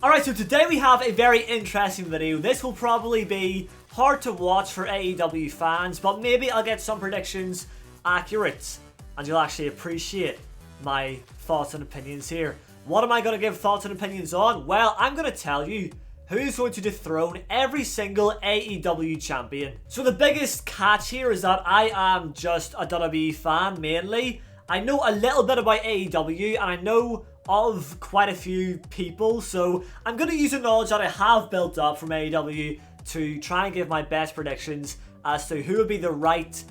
Alright, so today we have a very interesting video. This will probably be hard to watch for AEW fans, but maybe I'll get some predictions accurate and you'll actually appreciate my thoughts and opinions here. What am I going to give thoughts and opinions on? Well, I'm going to tell you who's going to dethrone every single AEW champion. So the biggest catch here is that I am just a WWE fan mainly. I know a little bit about AEW and I know of quite a few people, so I'm going to use the knowledge that I have built up from AEW to try and give my best predictions as to who would be the right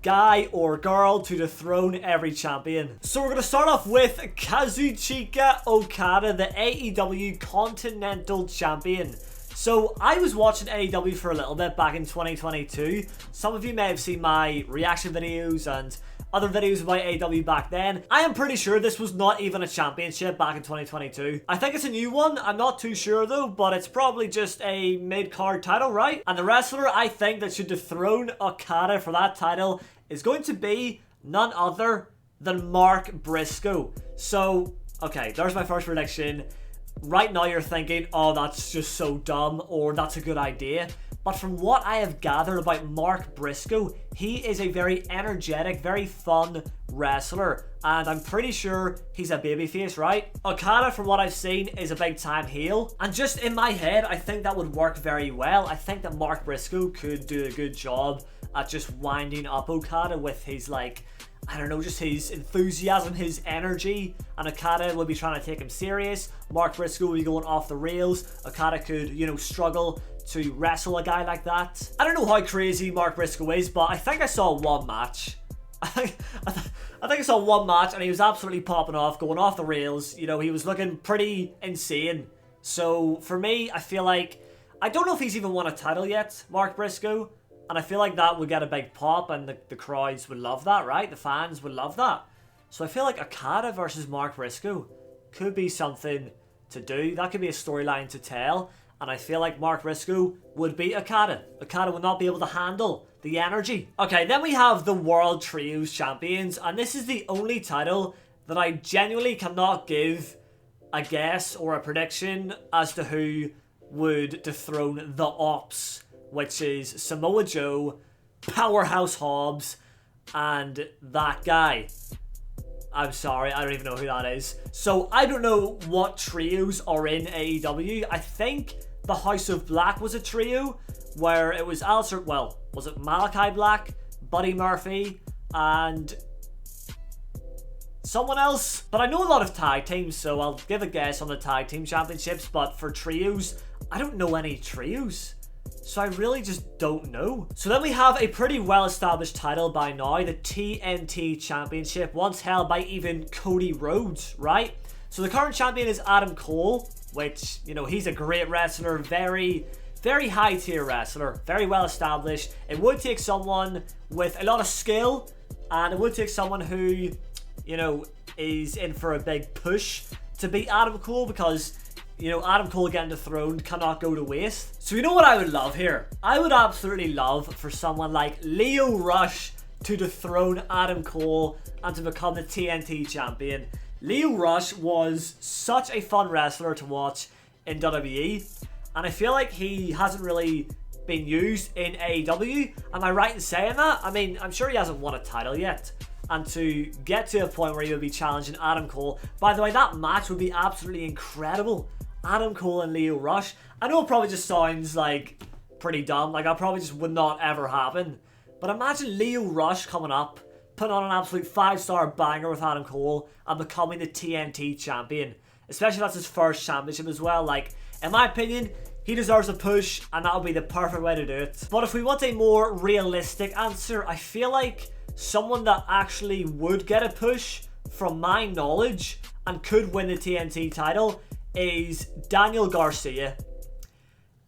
guy or girl to dethrone every champion. So we're going to start off with Kazuchika Okada, the AEW Continental Champion. So I was watching AEW for a little bit back in 2022. Some of you may have seen my reaction videos and other videos about AEW back then. I am pretty sure this was not even a championship back in 2022. I think it's a new one. I'm not too sure though, but it's probably just a mid-card title, right? And the wrestler I think that should dethrone Okada for that title is going to be none other than Mark Briscoe. So, okay, there's my first prediction. Right now you're thinking, oh, that's just so dumb, or that's a good idea. But from what I have gathered about Mark Briscoe, he is a very energetic, very fun wrestler. And I'm pretty sure he's a babyface, right? Okada, from what I've seen, is a big time heel. And just in my head, I think that would work very well. I think that Mark Briscoe could do a good job at just winding up Okada with his, like, I don't know, just his enthusiasm, his energy. And Okada will be trying to take him serious. Mark Briscoe will be going off the rails. Okada could, you know, struggle to wrestle a guy like that. I don't know how crazy Mark Briscoe is, but I think I saw one match. I think I saw one match and he was absolutely popping off, going off the rails. You know, he was looking pretty insane. So for me, I feel like, I don't know if he's even won a title yet, Mark Briscoe. And I feel like that would get a big pop and the crowds would love that, right? The fans would love that. So I feel like Okada versus Mark Briscoe could be something to do. That could be a storyline to tell. And I feel like Mark Briscoe would beat Okada. Okada would not be able to handle the energy. Okay, then we have the World Trios Champions. And this is the only title that I genuinely cannot give a guess or a prediction as to who would dethrone the Ops, which is Samoa Joe, Powerhouse Hobbs, and that guy. I'm sorry, I don't even know who that is. So I don't know what trios are in AEW. I think the House of Black was a trio where it was Alistair, well, was it Malachi Black, Buddy Murphy, and someone else? But I know a lot of tag teams, so I'll give a guess on the tag team championships. But for trios, I don't know any trios. So I really just don't know. So then we have a pretty well-established title by now, the TNT Championship, once held by even Cody Rhodes, right? So the current champion is Adam Cole, which, you know, he's a great wrestler, very high-tier wrestler, very well-established. It would take someone with a lot of skill, and it would take someone who, you know, is in for a big push to beat Adam Cole, because, you know, Adam Cole getting dethroned cannot go to waste. So you know what I would love here? I would absolutely love for someone like Lio Rush to dethrone Adam Cole and to become the TNT champion. Lio Rush was such a fun wrestler to watch in WWE, and I feel like he hasn't really been used in AEW. Am I right in saying that? I mean, I'm sure he hasn't won a title yet. And to get to a point where he would be challenging Adam Cole, by the way, that match would be absolutely incredible. Adam Cole and Lio Rush. I know it probably just sounds like pretty dumb, like that probably just would not ever happen. But imagine Lio Rush coming up, putting on an absolute 5-star banger with Adam Cole and becoming the TNT champion. Especially if that's his first championship as well. Like, in my opinion, he deserves a push and that would be the perfect way to do it. But if we want a more realistic answer, I feel like someone that actually would get a push, from my knowledge, and could win the TNT title is Daniel Garcia.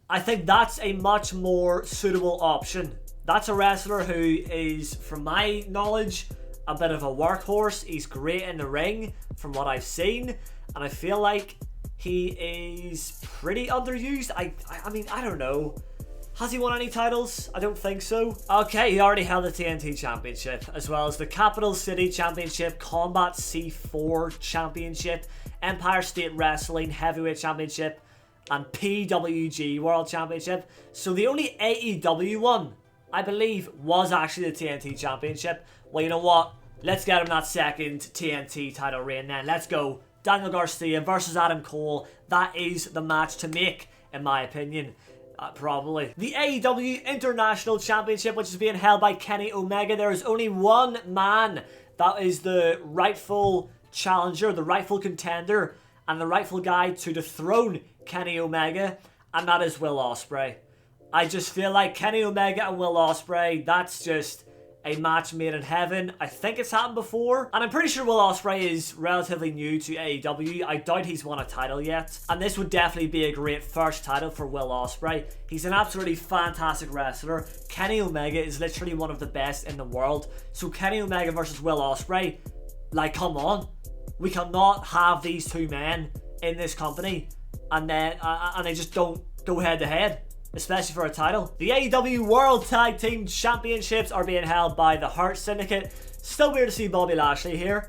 I think that's a much more suitable option. That's a wrestler who is, from my knowledge, a bit of a workhorse. He's great in the ring from what I've seen, and I feel like he is pretty underused. I mean, I don't know. Has he won any titles? I don't think so. Okay, he already held the TNT Championship, as well as the Capital City Championship, Combat C4 Championship, Empire State Wrestling Heavyweight Championship, and PWG World Championship. So the only AEW one, I believe, was actually the TNT Championship. Well, you know what? Let's get him that second TNT title reign then. Let's go. Daniel Garcia versus Adam Cole. That is the match to make, in my opinion. Probably. The AEW International Championship, which is being held by Kenny Omega. There is only one man that is the rightful challenger, the rightful contender, and the rightful guy to dethrone Kenny Omega, and that is Will Ospreay. I just feel like Kenny Omega and Will Ospreay, that's just a match made in heaven. I think it's happened before, and I'm pretty sure Will Ospreay is relatively new to AEW. I doubt he's won a title yet, and this would definitely be a great first title for Will Ospreay. He's an absolutely fantastic wrestler. Kenny Omega is literally one of the best in the world. So Kenny Omega versus Will Ospreay, like, come on. We cannot have these two men in this company and then and they just don't go head to head, especially for a title. The AEW World Tag Team Championships are being held by the Hurt Syndicate. Still weird to see Bobby Lashley here.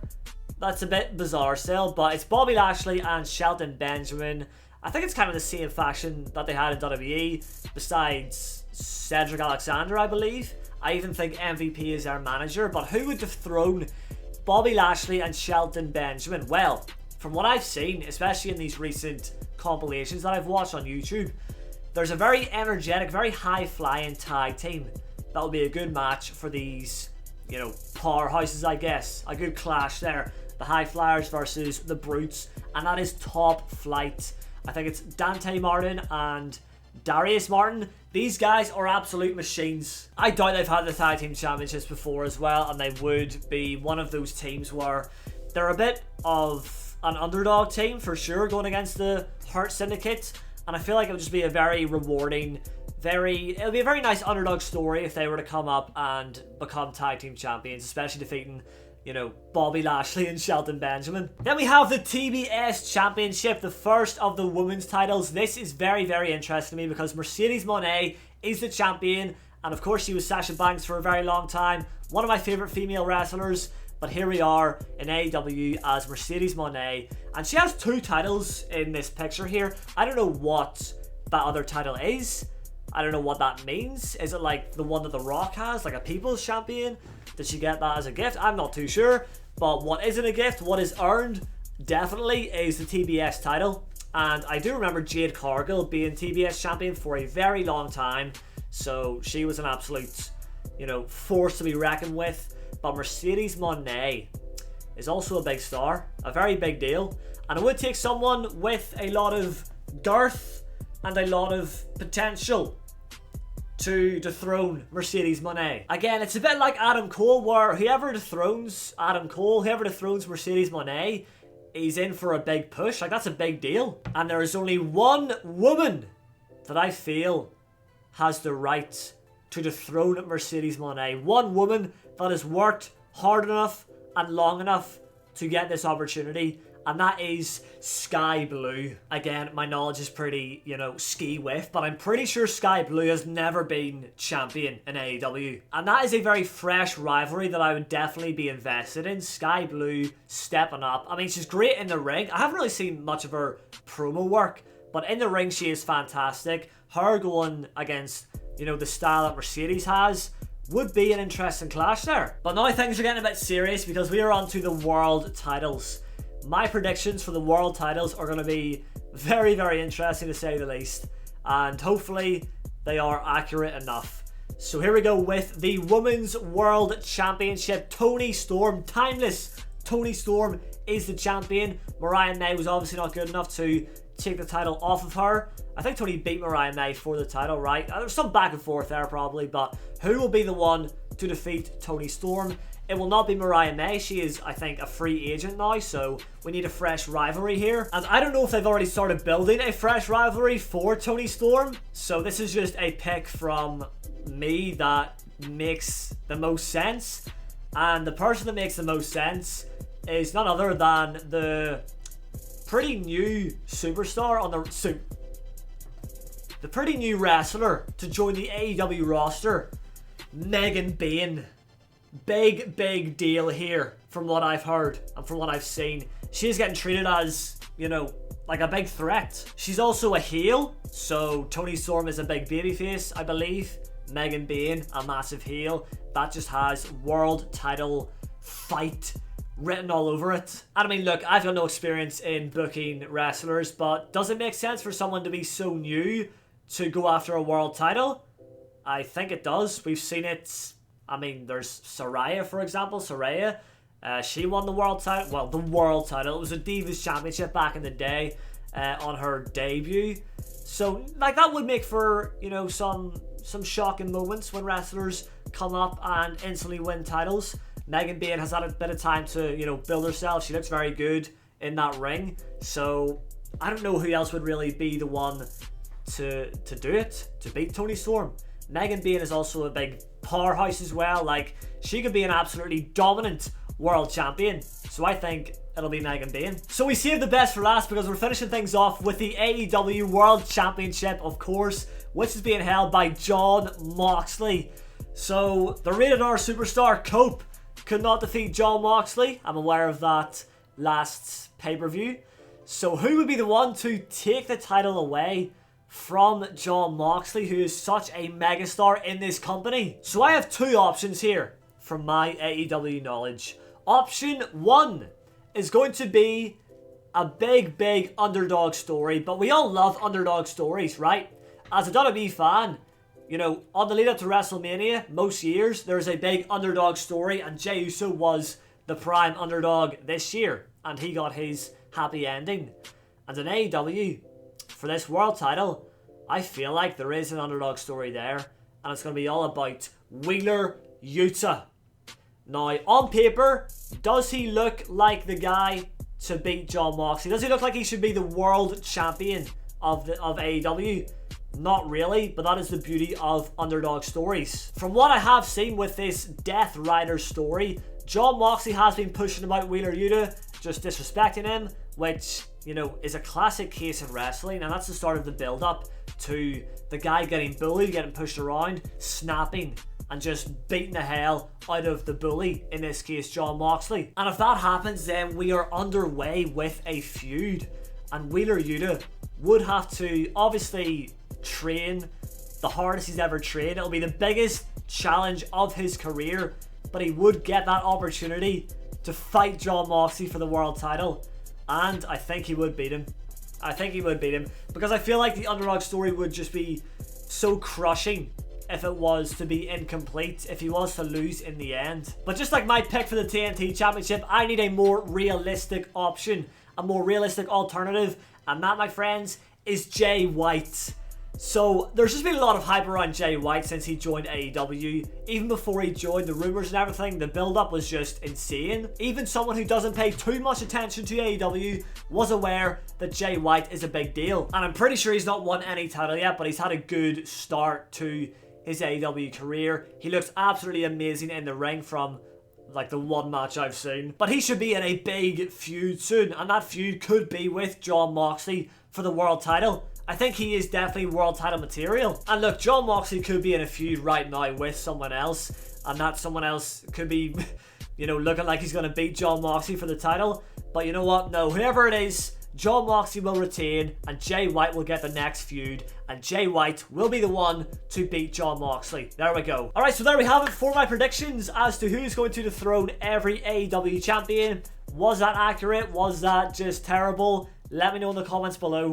That's a bit bizarre still, but it's Bobby Lashley and Shelton Benjamin. I think it's kind of the same faction that they had in WWE, besides Cedric Alexander, I believe. I even think MVP is their manager, but who would dethrone Bobby Lashley and Shelton Benjamin? Well, from what I've seen, especially in these recent compilations that I've watched on YouTube, there's a very energetic, very high-flying tag team that will be a good match for these, you know, powerhouses, I guess. A good clash there. The High Flyers versus the Brutes, and that is top flight. I think it's Dante Martin and Darius Martin. These guys are absolute machines. I doubt they've had the tag team championships before as well, and they would be one of those teams where they're a bit of an underdog team for sure going against the Hurt Syndicate, and I feel like it would just be a very rewarding, it'll be a very nice underdog story if they were to come up and become tag team champions, especially defeating, you know, Bobby Lashley and Shelton Benjamin. Then we have the TBS Championship, the first of the women's titles. This is very, very interesting to me because Mercedes Moné is the champion, and of course she was Sasha Banks for a very long time. One of my favourite female wrestlers, but here we are in AEW as Mercedes Moné, and she has two titles in this picture here. I don't know what that other title is. I don't know what that means. Is it like the one that The Rock has, like a People's Champion? Did she get that as a gift? I'm not too sure. But what isn't a gift, what is earned, definitely is the TBS title. And I do remember Jade Cargill being TBS champion for a very long time. So she was an absolute, you know, force to be reckoned with. But Mercedes Moné is also a big star, a very big deal. And it would take someone with a lot of girth and a lot of potential to dethrone Mercedes Moné. Again, it's a bit like Adam Cole, where whoever dethrones Adam Cole, whoever dethrones Mercedes Moné, is in for a big push. Like, that's a big deal. And there is only one woman that I feel has the right to dethrone Mercedes Moné. One woman that has worked hard enough and long enough to get this opportunity, and that is Sky Blue. Again, my knowledge is pretty, you know, ski-whiff, but I'm pretty sure Sky Blue has never been champion in AEW. And that is a very fresh rivalry that I would definitely be invested in. Sky Blue stepping up. I mean, she's great in the ring. I haven't really seen much of her promo work, but in the ring she is fantastic. Her going against, you know, the style that Mercedes has would be an interesting clash there. But now things are getting a bit serious because we are on to the world titles. My predictions for the world titles are going to be very, very interesting to say the least, and hopefully they are accurate enough. So here we go with the Women's World Championship. Toni Storm, timeless Toni Storm, is the champion. Mariah May was obviously not good enough to take the title off of her. I think Toni beat Mariah May for the title, right? There's some back and forth there probably, but who will be the one to defeat Toni Storm? It will not be Mariah May. She is, I think, a free agent now, so we need a fresh rivalry here. And I don't know if they've already started building a fresh rivalry for Toni Storm, so this is just a pick from me that makes the most sense. And the person that makes the most sense is none other than the pretty new superstar on the pretty new wrestler to join the AEW roster, Megan Bayne. Big deal here from what I've heard and from what I've seen. She's getting treated as, you know, like a big threat. She's also a heel, so Toni Storm is a big babyface, I believe. Megan Bayne, a massive heel. That just has world title fight written all over it. And I mean, look, I've got no experience in booking wrestlers, but does it make sense for someone to be so new to go after a world title? I think it does. We've seen it. I mean, there's Saraya, for example. Saraya, she won the world title. Well, the world title. It was a Divas Championship back in the day on her debut. So, like, that would make for, you know, some shocking moments when wrestlers come up and instantly win titles. Megan Bayne has had a bit of time to, you know, build herself. She looks very good in that ring. So, I don't know who else would really be the one to do it, to beat Toni Storm. Megan Bayne is also a big powerhouse as well. Like, she could be an absolutely dominant world champion. So I think it'll be Megan Bayne. So we saved the best for last because we're finishing things off with the AEW World Championship, of course, which is being held by Jon Moxley. So the Rated R superstar Cope could not defeat Jon Moxley. I'm aware of that last pay-per-view. So who would be the one to take the title away from Jon Moxley, who is such a megastar in this company? So I have two options here from my AEW knowledge. Option one is going to be a big underdog story, but we all love underdog stories, right? As a WWE fan, you know, on the lead up to WrestleMania, most years, there's a big underdog story, and Jey Uso was the prime underdog this year, and he got his happy ending. And in AEW, for this world title, I feel like there is an underdog story there, and it's going to be all about Wheeler Yuta. Now, on paper, does he look like the guy to beat Jon Moxley? Does he look like he should be the world champion of AEW? Not really, but that is the beauty of underdog stories. From what I have seen with this Death Rider story, Jon Moxley has been pushing about Wheeler Yuta, just disrespecting him, which, you know, is a classic case of wrestling, and that's the start of the build-up to the guy getting bullied, getting pushed around, snapping, and just beating the hell out of the bully, in this case Jon Moxley. And if that happens, then we are underway with a feud, and Wheeler Yuta would have to obviously train the hardest he's ever trained. It'll be the biggest challenge of his career, but he would get that opportunity to fight Jon Moxley for the world title, and I think he would beat him. I think he would beat him, because I feel like the underdog story would just be so crushing if it was to be incomplete, if he was to lose in the end. But just like my pick for the TNT Championship, I need a more realistic option, a more realistic alternative, and that, my friends, is Jay White. So there's just been a lot of hype around Jay White since he joined AEW. Even before he joined, the rumors and everything, the build-up was just insane. Even someone who doesn't pay too much attention to AEW was aware that Jay White is a big deal. And I'm pretty sure he's not won any title yet, but he's had a good start to his AEW career. He looks absolutely amazing in the ring from like the one match I've seen. But he should be in a big feud soon, and that feud could be with Jon Moxley for the world title. I think he is definitely world title material. And look, Jon Moxley could be in a feud right now with someone else, and that someone else could be, you know, looking like he's going to beat Jon Moxley for the title. But you know what? No, whoever it is, Jon Moxley will retain, and Jay White will get the next feud, and Jay White will be the one to beat Jon Moxley. There we go. Alright, so there we have it for my predictions as to who's going to dethrone every AEW champion. Was that accurate? Was that just terrible? Let me know in the comments below.